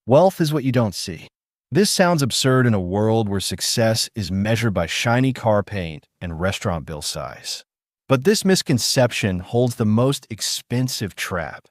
Wealth is what you don't see. This sounds absurd in a world where success is measured by shiny car paint and restaurant bill size. But this misconception holds the most expensive trap.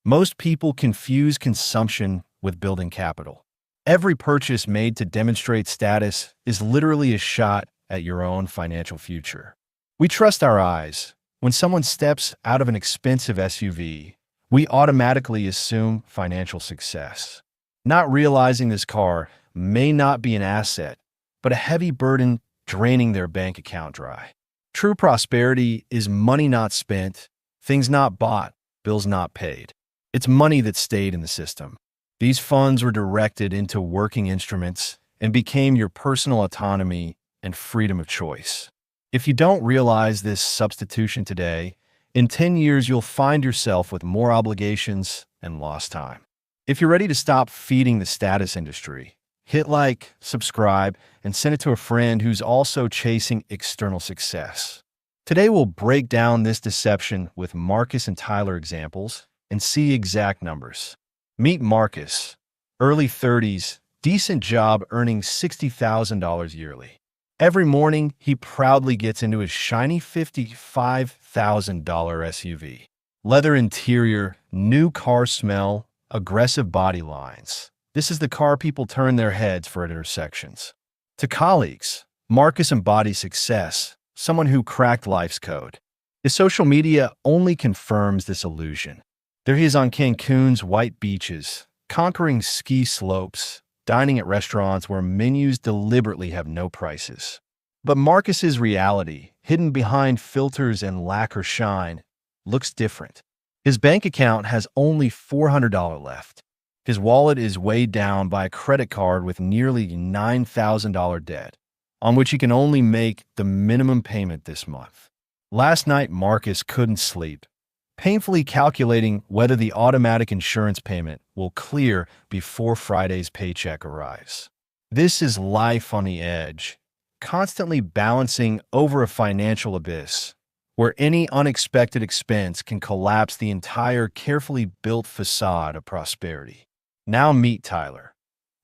Most people confuse consumption with building capital. Every purchase made to demonstrate status is literally a shot at your own financial future. We trust our eyes. When someone steps out of an expensive SUV, we automatically assume financial success, not realizing this car may not be an asset, but a heavy burden draining their bank account dry. True prosperity is money not spent, things not bought, bills not paid. It's money that stayed in the system. These funds were directed into working instruments and became your personal autonomy and freedom of choice. If you don't realize this substitution today, in 10 years you'll find yourself with more obligations and lost time. If you're ready to stop feeding the status industry, hit like, subscribe, and send it to a friend who's also chasing external success. Today we'll break down this deception with Marcus and Tyler examples and see exact numbers. Meet Marcus, early 30s, decent job earning $60,000 yearly. Every morning, he proudly gets into his shiny $55,000 SUV. Leather interior, new car smell, aggressive body lines. This is the car people turn their heads for at intersections. To colleagues, Marcus embodies success, someone who cracked life's code. His social media only confirms this illusion. There he is on Cancun's white beaches, conquering ski slopes, dining at restaurants where menus deliberately have no prices. But Marcus's reality, hidden behind filters and lacquer shine, looks different. His bank account has only $400 left. His wallet is weighed down by a credit card with nearly $9,000 debt, on which he can only make the minimum payment this month. Last night, Marcus couldn't sleep, painfully calculating whether the automatic insurance payment will clear before Friday's paycheck arrives. This is life on the edge, constantly balancing over a financial abyss, where any unexpected expense can collapse the entire carefully built facade of prosperity. Now meet Tyler.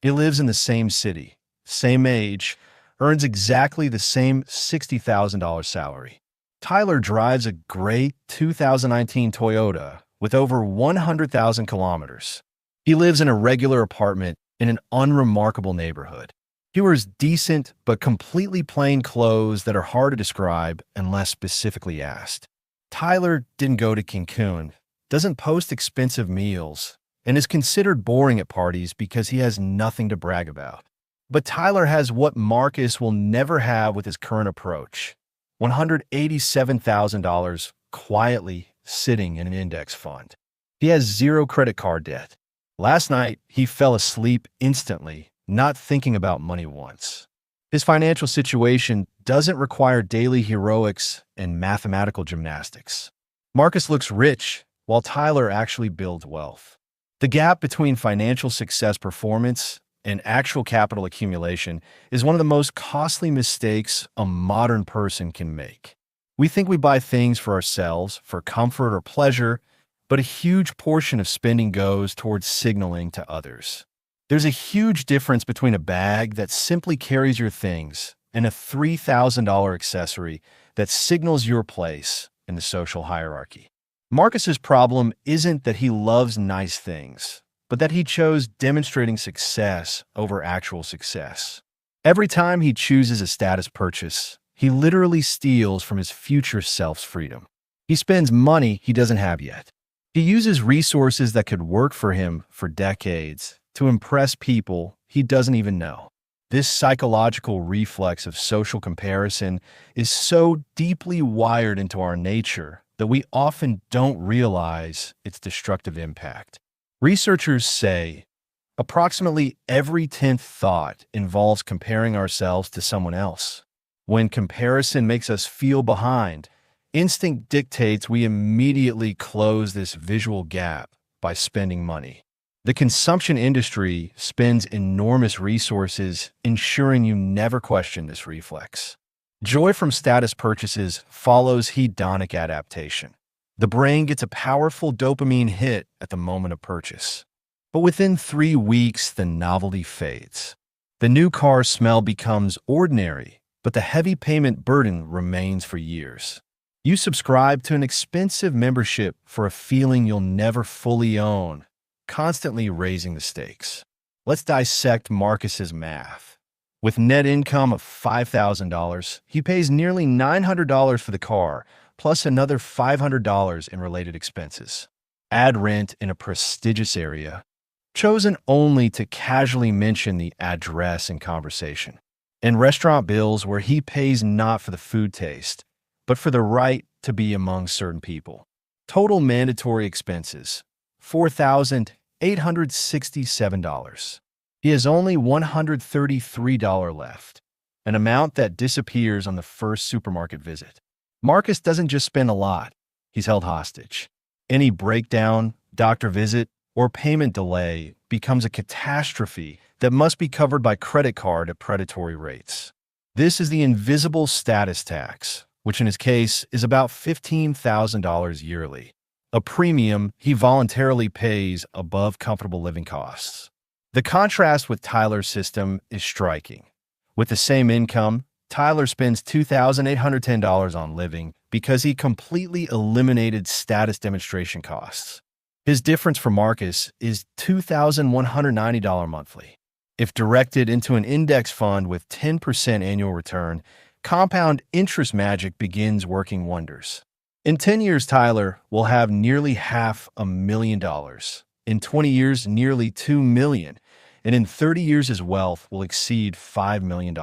He lives in the same city, same age, earns exactly the same $60,000 salary. Tyler drives a gray 2019 Toyota with over 100,000 kilometers. He lives in a regular apartment in an unremarkable neighborhood. He wears decent but completely plain clothes that are hard to describe unless specifically asked. Tyler didn't go to Cancun, doesn't post expensive meals, and is considered boring at parties because he has nothing to brag about. But Tyler has what Marcus will never have with his current approach: $187,000 quietly sitting in an index fund. He has zero credit card debt. Last night, he fell asleep instantly, not thinking about money once. His financial situation doesn't require daily heroics and mathematical gymnastics. Marcus looks rich, while Tyler actually builds wealth. The gap between financial success performance and actual capital accumulation is one of the most costly mistakes a modern person can make. We think we buy things for ourselves, for comfort or pleasure, but a huge portion of spending goes towards signaling to others. There's a huge difference between a bag that simply carries your things and a $3,000 accessory that signals your place in the social hierarchy. Marcus's problem isn't that he loves nice things, but that he chose demonstrating success over actual success. Every time he chooses a status purchase, he literally steals from his future self's freedom. He spends money he doesn't have yet. He uses resources that could work for him for decades to impress people he doesn't even know. This psychological reflex of social comparison is so deeply wired into our nature that we often don't realize its destructive impact. Researchers say approximately every 10th thought involves comparing ourselves to someone else. When comparison makes us feel behind, instinct dictates we immediately close this visual gap by spending money. The consumption industry spends enormous resources ensuring you never question this reflex. Joy from status purchases follows hedonic adaptation. The brain gets a powerful dopamine hit at the moment of purchase. But within 3 weeks, the novelty fades. The new car smell becomes ordinary, but the heavy payment burden remains for years. You subscribe to an expensive membership for a feeling you'll never fully own, constantly raising the stakes. Let's dissect Marcus's math. With net income of $5,000, he pays nearly $900 for the car, plus another $500 in related expenses. Add rent in a prestigious area, chosen only to casually mention the address in conversation, and restaurant bills where he pays not for the food taste, but for the right to be among certain people. Total mandatory expenses, $4,867. He has only $133 left, an amount that disappears on the first supermarket visit. Marcus doesn't just spend a lot, he's held hostage. Any breakdown, doctor visit, or payment delay becomes a catastrophe that must be covered by credit card at predatory rates. This is the invisible status tax, which in his case is about $15,000 yearly, a premium he voluntarily pays above comfortable living costs. The contrast with Tyler's system is striking. With the same income, Tyler spends $2,810 on living because he completely eliminated status demonstration costs. His difference for Marcus is $2,190 monthly. If directed into an index fund with 10% annual return, compound interest magic begins working wonders. In 10 years, Tyler will have nearly $500,000. In 20 years, nearly $2 million. And in 30 years, his wealth will exceed $5 million.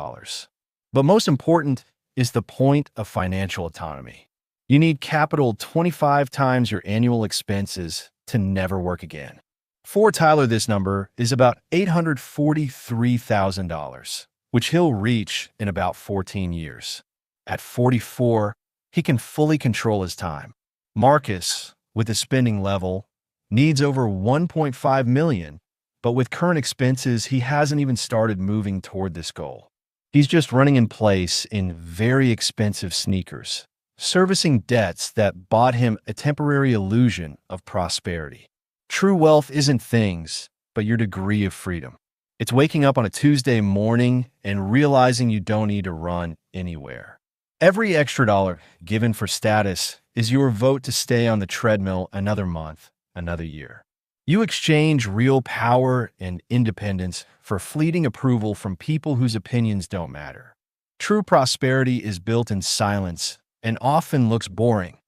But most important is the point of financial autonomy. You need capital 25 times your annual expenses to never work again. For Tyler, this number is about $843,000, which he'll reach in about 14 years. At 44, he can fully control his time. Marcus, with his spending level, needs over $1.5 million, but with current expenses, he hasn't even started moving toward this goal. He's just running in place in very expensive sneakers, servicing debts that bought him a temporary illusion of prosperity. True wealth isn't things, but your degree of freedom. It's waking up on a Tuesday morning and realizing you don't need to run anywhere. Every extra dollar given for status is your vote to stay on the treadmill another month, another year. You exchange real power and independence for fleeting approval from people whose opinions don't matter. True prosperity is built in silence and often looks boring.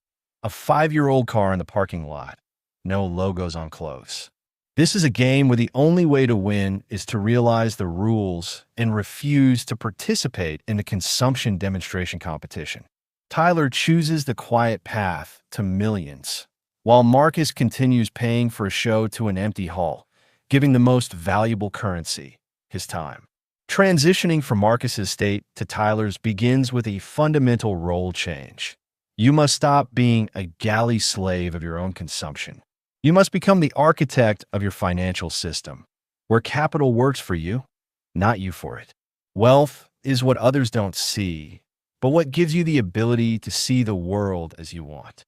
A 5-year-old car in the parking lot, no logos on clothes. This is a game where the only way to win is to realize the rules and refuse to participate in the consumption demonstration competition. Tyler chooses the quiet path to millions, while Marcus continues paying for a show to an empty hall, giving the most valuable currency, his time. Transitioning from Marcus's state to Tyler's begins with a fundamental role change. You must stop being a galley slave of your own consumption. You must become the architect of your financial system, where capital works for you, not you for it. Wealth is what others don't see, but what gives you the ability to see the world as you want.